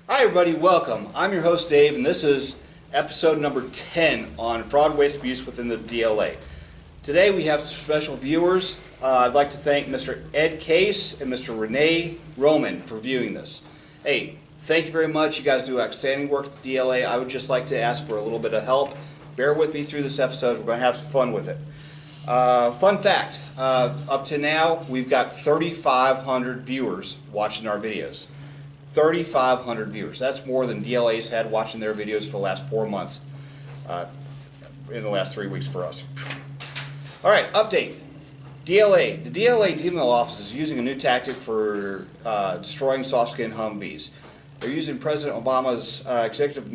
Hi everybody, welcome. I'm your host Dave, and this is episode number 10 on fraud, waste, abuse within the DLA. Today we have some special viewers. I'd like to thank Mr. Ed Case and Mr. Renee Roman for viewing this. Hey, thank you very much. You guys do outstanding work at the DLA. I would just like to ask for a little bit of help. Bear with me through this episode. We're going to have some fun with it. Fun fact, up to now we've got 3,500 viewers watching our videos. 3,500 viewers. That's more than DLA's had watching their videos for the last 4 months, in the last 3 weeks for us. Alright, update. DLA. The DLA email office is using a new tactic for destroying soft-skin Humvees. They're using President Obama's executive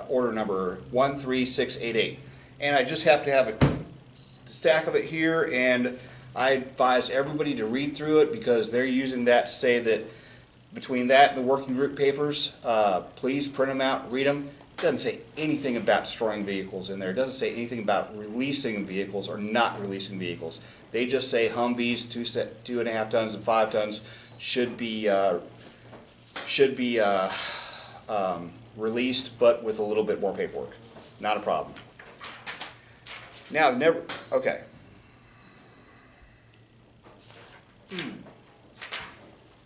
order number 13688. And I just happen to have a stack of it here, and I advise everybody to read through it because they're using that to say that between that and the working group papers, please print them out, read them. It doesn't say anything about destroying vehicles in there. It doesn't say anything about releasing vehicles or not releasing vehicles. They just say Humvees 2.5 tons and 5 tons should be released, but with a little bit more paperwork. Not a problem. Now, okay.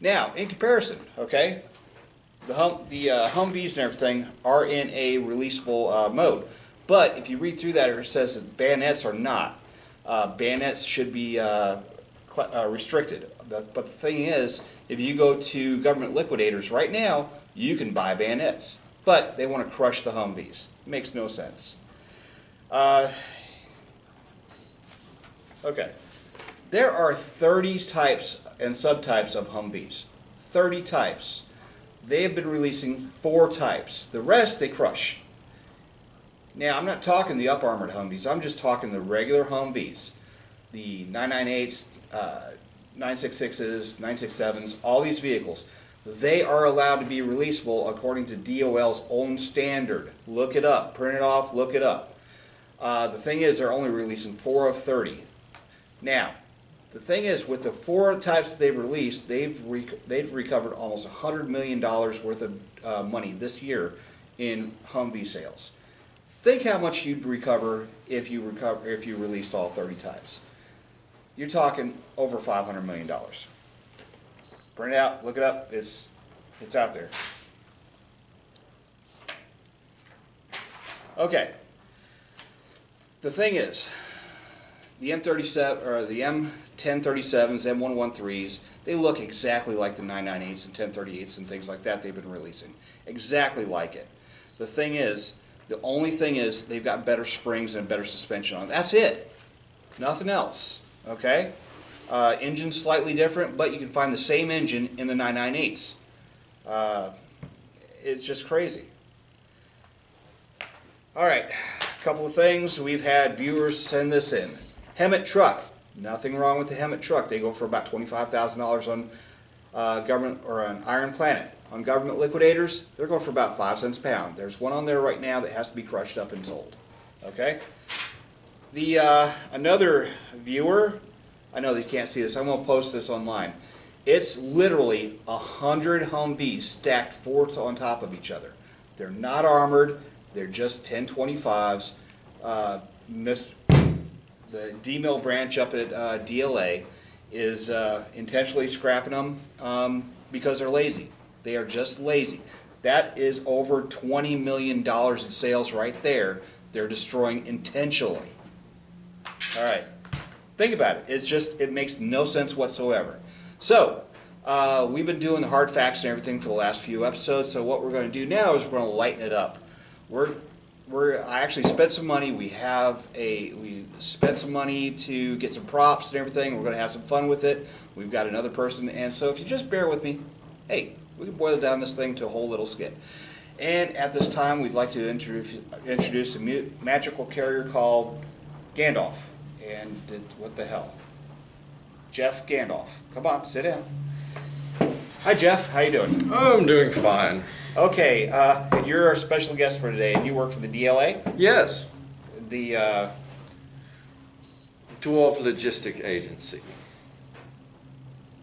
Now, in comparison, okay, the Humvees and everything are in a releasable mode. But if you read through that, it says that bayonets are not. Bayonets should be restricted. But the thing is, if you go to government liquidators right now, you can buy bayonets. But they want to crush the Humvees. It makes no sense. Okay. There are 30 types and subtypes of Humvees. 30 types. They have been releasing 4 types. The rest they crush. Now, I'm not talking the up-armored Humvees. I'm just talking the regular Humvees. The 998s, 966s, 967s, all these vehicles. They are allowed to be releasable according to DOL's own standard. Look it up. Print it off. Look it up. The thing is, they're only releasing 4 of 30. Now, the thing is, with the 4 types that they've released, they've recovered almost $100 million worth of money this year in Humvee sales. Think how much you'd recover if you released all 30 types. You're talking over $500 million. Print it out, look it up. It's out there. Okay. The thing is, the M37 or the M1037s, M113s, they look exactly like the 998s and 1038s and things like that they've been releasing. Exactly like it. The only thing is they've got better springs and better suspension on them. That's it. Nothing else. Okay? Engine's slightly different, but you can find the same engine in the 998s. It's just crazy. Alright, a couple of things. We've had viewers send this in. Hemet truck. Nothing wrong with the Hemet truck. They go for about $25,000 on government or on Iron Planet. On government liquidators, they're going for about 5 cents a pound. There's one on there right now that has to be crushed up and sold. Okay. Another viewer. I know that you can't see this. I'm going to post this online. It's literally 100 Humvees stacked 4 on top of each other. They're not armored. They're just 1025s. The D-mill branch up at DLA is intentionally scrapping them because they're lazy. They are just lazy. That is over $20 million in sales right there. They're destroying intentionally. All right. Think about it. It makes no sense whatsoever. So, we've been doing the hard facts and everything for the last few episodes, so what we're going to do now is we're going to lighten it up. I actually spent some money. We spent some money to get some props and everything. We're going to have some fun with it. We've got another person, and so if you just bear with me, hey, we can boil down this thing to a whole little skit. And at this time, we'd like to introduce a magical carrier called Gandalf. And what the hell? Jeff Gandalf. Come on, sit down. Hi, Jeff. How you doing? I'm doing fine. Okay, you're our special guest for today, and you work for the DLA? Yes. The Dwarf Logistic Agency.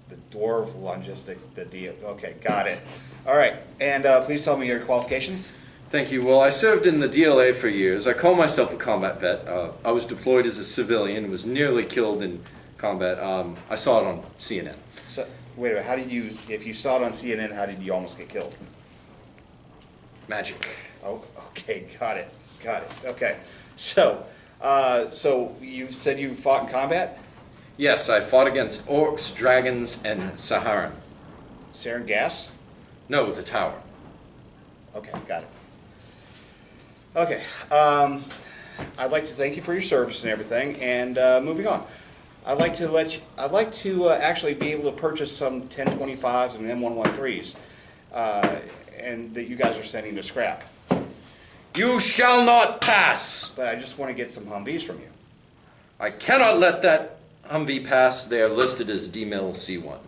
The Dwarf Logistics, the D. Okay, got it. All right, and please tell me your qualifications. Thank you. Well, I served in the DLA for years. I call myself a combat vet. I was deployed as a civilian, was nearly killed in combat. I saw it on CNN. So, wait a minute, how did you, if you saw it on CNN, how did you almost get killed? Magic. Oh, okay, got it, okay. So, so you said you fought in combat? Yes, I fought against orcs, dragons, and Saharan. Sarin gas? No, the tower. Okay, got it. Okay, I'd like to thank you for your service and everything, and moving on. I'd like to actually be able to purchase some 1025s and M113s, and that you guys are sending to scrap. You shall not pass! But I just want to get some Humvees from you. I cannot let that Humvee pass. They are listed as D-Mill C1.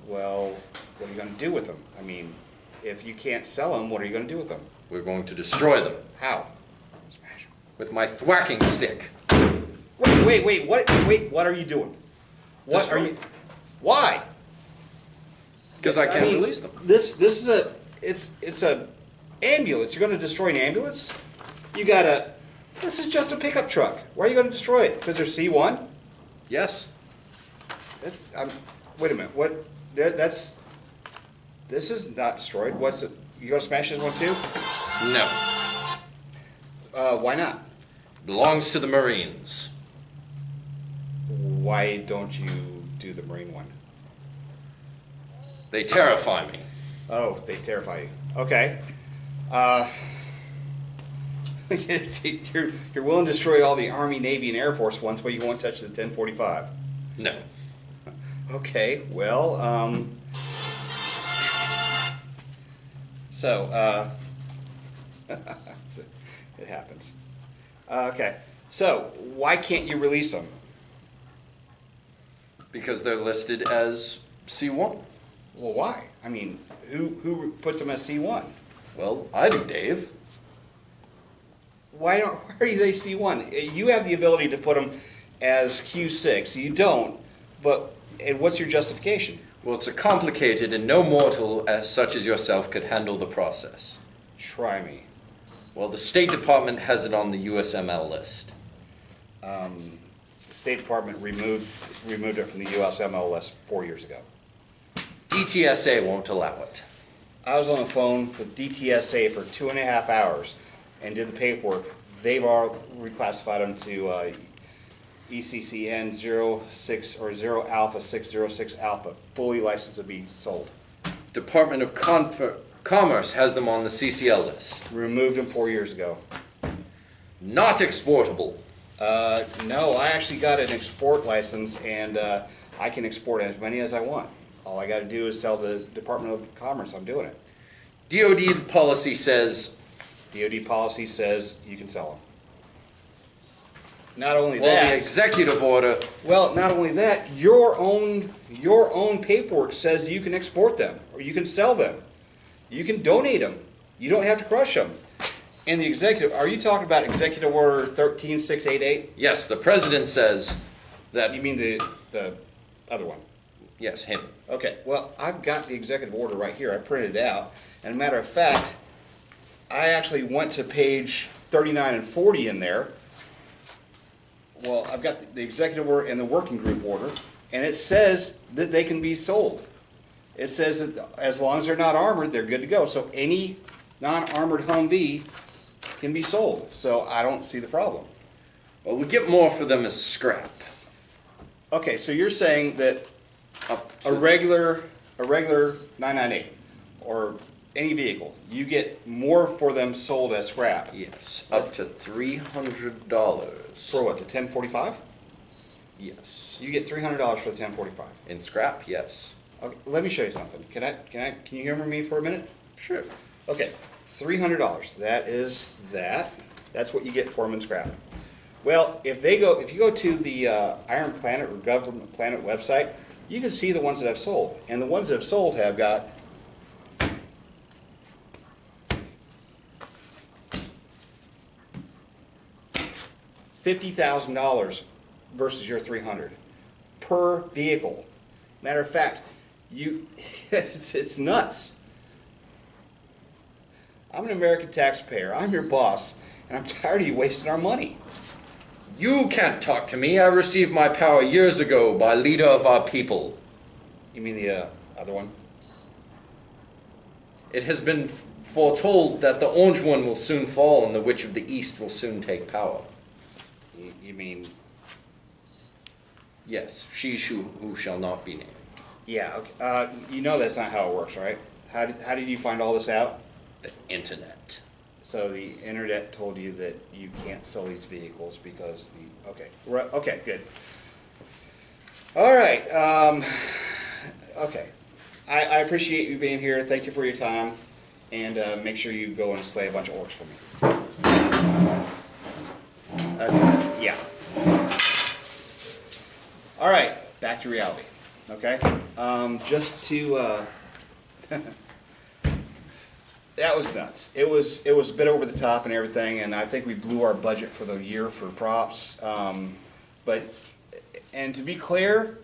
Well, what are you going to do with them? I mean, if you can't sell them, what are you going to do with them? We're going to destroy them. How? Smash them. With my thwacking stick. Wait, what are you doing? What are you, why? Because I can't release them. This is a, it's a ambulance. You're going to destroy an ambulance? This is just a pickup truck. Why are you going to destroy it? Because they're C1? Yes. That's, wait a minute, what, this is not destroyed. What's it, you going to smash this one too? No. Why not? Belongs to the Marines. Why don't you do the Marine one? They terrify me. Oh, they terrify you. Okay. You're willing to destroy all the Army, Navy, and Air Force ones, but you won't touch the 1045. No. Okay, well, so, it happens. Okay, so why can't you release them? Because they're listed as C1. Well, why? I mean, who puts them as C1? Well, I do, Dave. Why are they C1? You have the ability to put them as Q6. You don't, and what's your justification? Well, it's a complicated and no mortal such as yourself could handle the process. Try me. Well, the State Department has it on the USML list. The State Department removed it from the USML list 4 years ago. DTSA won't allow it. I was on the phone with DTSA for 2.5 hours and did the paperwork. They've all reclassified them to ECCN 06 or 0 Alpha 606 Alpha, fully licensed to be sold. Department of Commerce has them on the CCL list. Removed them 4 years ago. Not exportable. No, I actually got an export license, and I can export as many as I want. All I got to do is tell the Department of Commerce I'm doing it. DOD policy says... DOD policy says you can sell them. Not only well, that... the executive order... Well, not only that, your own paperwork says you can export them, or you can sell them. You can donate them. You don't have to crush them. And the executive, are you talking about Executive Order 13688? Yes, the president says that... You mean the other one? Yes, him. Okay, well, I've got the executive order right here. I printed it out. And a matter of fact, I actually went to page 39 and 40 in there. Well, I've got the executive order and the working group order, and it says that they can be sold. It says that as long as they're not armored, they're good to go. So any non-armored Humvee can be sold. So I don't see the problem. Well, we get more for them as scrap. Okay, so you're saying that a regular 998 or any vehicle, you get more for them sold as scrap? Yes, up to $300. For what, the 1045? Yes. You get $300 for the 1045. In scrap, yes. Okay, let me show you something. Can you humor me for a minute? Sure. Okay, $300. That is that. That's what you get for them in scrap. Well, if you go to the Iron Planet or Government Planet website, you can see the ones that I've sold. And the ones that I've sold have got $50,000 versus your $300 per vehicle. Matter of fact, it's nuts. I'm an American taxpayer. I'm your boss, and I'm tired of you wasting our money. You can't talk to me. I received my power years ago by leader of our people. You mean the other one? It has been foretold that the Orange One will soon fall and the Witch of the East will soon take power. You mean... Yes, she who shall not be named. Yeah, okay. You know that's not how it works, right? How did you find all this out? The internet. So the internet told you that you can't sell these vehicles because the... Okay, okay, good. All right, okay. I appreciate you being here. Thank you for your time. And make sure you go and slay a bunch of orcs for me. Yeah. All right, back to reality. Okay? Just to... That was nuts. It was a bit over the top and everything, and I think we blew our budget for the year for props. And to be clear,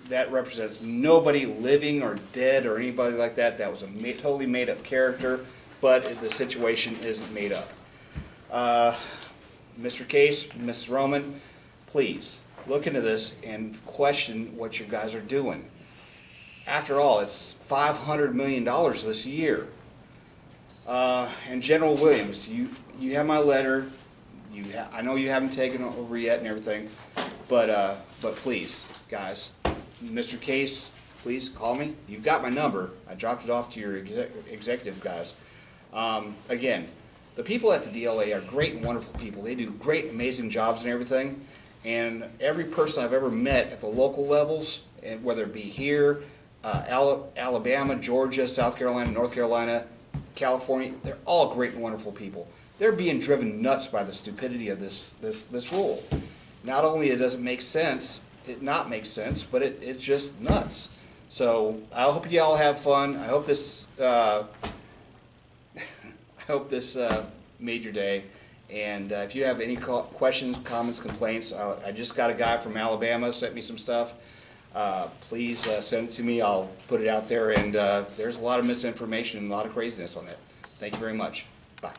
that represents nobody living or dead or anybody like that. That was a totally made up character, but the situation isn't made up. Mr. Case, Mrs. Roman, please look into this and question what you guys are doing. After all, it's $500 million this year. And General Williams, you have my letter. I know you haven't taken it over yet and everything, but please, guys, Mr. Case, please call me. You've got my number. I dropped it off to your executive guys. Again, the people at the DLA are great and wonderful people. They do great, amazing jobs and everything. And every person I've ever met at the local levels, and whether it be here, Alabama, Georgia, South Carolina, North Carolina, California, they're all great and wonderful people. They're being driven nuts by the stupidity of this rule. Not only it doesn't make sense, but it's just nuts. So I hope you all have fun. I hope this made your day. And if you have any questions, comments, complaints, I just got a guy from Alabama sent me some stuff. Please send it to me. I'll put it out there. And there's a lot of misinformation and a lot of craziness on that. Thank you very much. Bye.